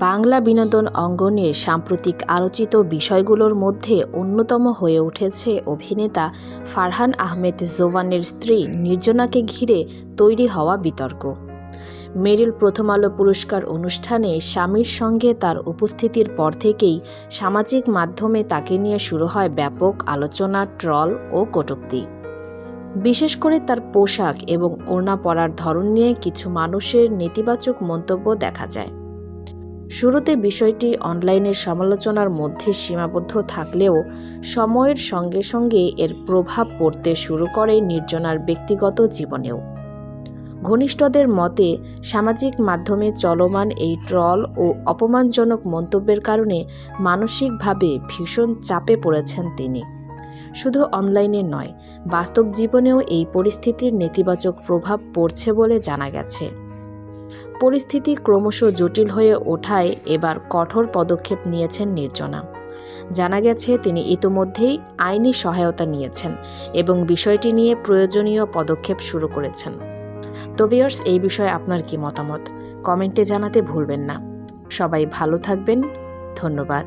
বাংলা বিনোদন অঙ্গনের সাম্প্রতিক আলোচিত বিষয়গুলোর মধ্যে অন্যতম হয়ে উঠেছে অভিনেতা ফারহান আহমেদ জোবানের স্ত্রী নির্জনাকে ঘিরে তৈরি হওয়া বিতর্ক। মেরিল প্রথম আলো পুরস্কার অনুষ্ঠানে স্বামীর সঙ্গে তার উপস্থিতির পর থেকেই সামাজিক মাধ্যমে তাকে নিয়ে শুরু হয় ব্যাপক আলোচনা, ট্রল ও কটূক্তি। বিশেষ করে তার পোশাক এবং ওড়না পরার ধরন নিয়ে কিছু মানুষের নেতিবাচক মন্তব্য দেখা যায়। শুরুতে বিষয়টি অনলাইনের সমালোচনার মধ্যে সীমাবদ্ধ থাকলেও সময়ের সঙ্গে সঙ্গে এর প্রভাব পড়তে শুরু করে নির্জনার ব্যক্তিগত জীবনেও। ঘনিষ্ঠদের মতে, সামাজিক মাধ্যমে চলমান এই ট্রল ও অপমানজনক মন্তব্যের কারণে মানসিকভাবে ভীষণ চাপে পড়েছেন তিনি। শুধু অনলাইনে নয়, বাস্তব জীবনেও এই পরিস্থিতির নেতিবাচক প্রভাব পড়ছে বলে জানা গেছে। পরিস্থিতি ক্রমশ জটিল হয়ে ওঠায় এবার কঠোর পদক্ষেপ নিয়েছেন নির্জনা। জানা গেছে তিনি ইতোমধ্যেই আইনি সহায়তা নিয়েছেন এবং বিষয়টি নিয়ে প্রয়োজনীয় পদক্ষেপ শুরু করেছেন। তো ভিউয়ার্স, এই বিষয়ে আপনার কি মতামত? কমেন্টে জানাতে ভুলবেন না। সবাই ভালো থাকবেন। ধন্যবাদ।